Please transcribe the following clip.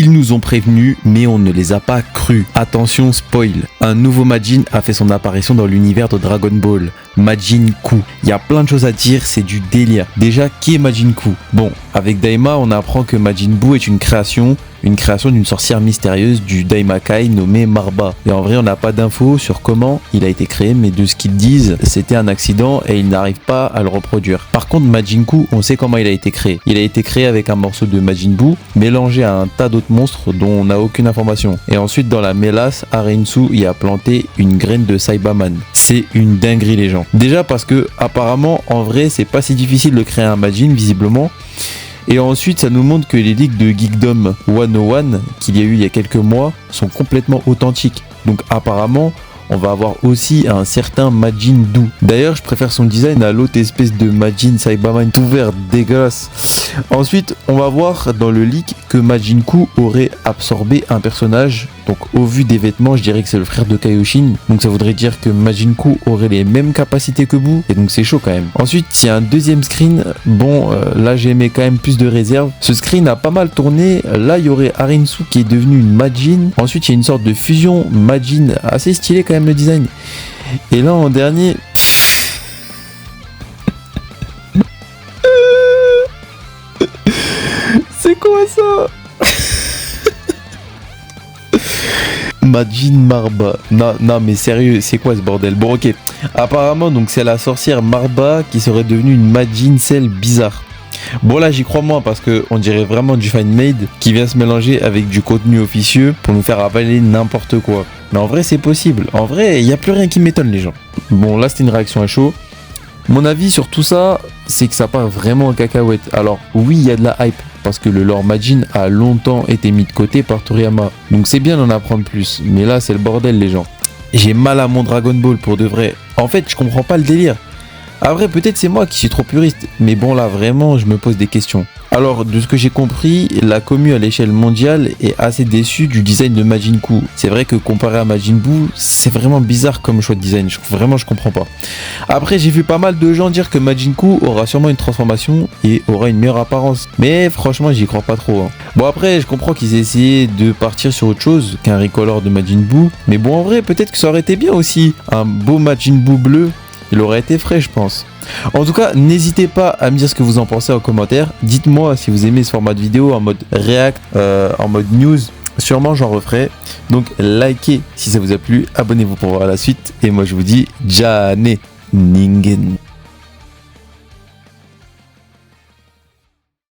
Ils nous ont prévenus, mais on ne les a pas crus. Attention, spoil. Un nouveau Majin a fait son apparition dans l'univers de Dragon Ball. Majin Ku. Il y a plein de choses à dire, c'est du délire. Déjà, qui est Majin Ku? Bon, avec Daima, on apprend que Majin Buu est une création d'une sorcière mystérieuse du Daimakai nommée Marba. Et en vrai, on n'a pas d'infos sur comment il a été créé, mais de ce qu'ils disent, c'était un accident et ils n'arrivent pas à le reproduire. Par contre, Majin Ku, on sait comment il a été créé. Il a été créé avec un morceau de Majin Buu, mélangé à un tas d'autres monstres dont on n'a aucune information. Et ensuite, dans la mélasse, Arinsu y a planté une graine de Saibaman. C'est une dinguerie, les gens. Déjà parce que, apparemment, en vrai, c'est pas si difficile de créer un Majin, visiblement. Et ensuite, ça nous montre que les leaks de Geekdom 101 qu'il y a eu il y a quelques mois sont complètement authentiques. Donc apparemment, on va avoir aussi un certain Majin Buu. D'ailleurs, je préfère son design à l'autre espèce de Majin Saibaman tout vert dégueulasse. Ensuite, on va voir dans le leak que Majin Ku aurait absorbé un personnage. Donc au vu des vêtements, je dirais que c'est le frère de Kaioshin. Donc ça voudrait dire que Majin Ku aurait les mêmes capacités que Buu. Et donc c'est chaud quand même. Ensuite, il y a un deuxième screen. Bon, là j'ai mis quand même plus de réserve. Ce screen a pas mal tourné. Là, il y aurait Arinsu qui est devenu une Majin. Ensuite, il y a une sorte de fusion Majin assez stylé quand même le design. Et là en dernier... C'est quoi ça? Majin Marba. Non mais sérieux, c'est quoi ce bordel? Bon ok. Apparemment donc c'est la sorcière Marba qui serait devenue une Majin Cell bizarre. Bon là j'y crois moins parce que on dirait vraiment du fan-made qui vient se mélanger avec du contenu officieux pour nous faire avaler n'importe quoi. Mais en vrai c'est possible. En vrai il n'y a plus rien qui m'étonne les gens. Bon là c'était une réaction à chaud. Mon avis sur tout ça, c'est que ça part vraiment en cacahuète. Alors oui, il y a de la hype, parce que le lore Majin a longtemps été mis de côté par Toriyama. Donc c'est bien d'en apprendre plus, mais là c'est le bordel les gens. J'ai mal à mon Dragon Ball pour de vrai. En fait, je comprends pas le délire. Après, peut-être c'est moi qui suis trop puriste, mais bon là vraiment, je me pose des questions. Alors, de ce que j'ai compris, la commu à l'échelle mondiale est assez déçue du design de Majin Ku. C'est vrai que comparé à Majin Buu, c'est vraiment bizarre comme choix de design. Vraiment, je comprends pas. Après, j'ai vu pas mal de gens dire que Majin Ku aura sûrement une transformation et aura une meilleure apparence. Mais franchement, j'y crois pas trop. Bon après, je comprends qu'ils aient essayé de partir sur autre chose qu'un recolor de Majin Buu. Mais bon, en vrai, peut-être que ça aurait été bien aussi. Un beau Majin Buu bleu. Il aurait été frais, je pense. En tout cas, n'hésitez pas à me dire ce que vous en pensez en commentaire. Dites-moi si vous aimez ce format de vidéo en mode react, en mode news. Sûrement, j'en referai. Donc, likez si ça vous a plu. Abonnez-vous pour voir la suite. Et moi, je vous dis, Jane Ningen.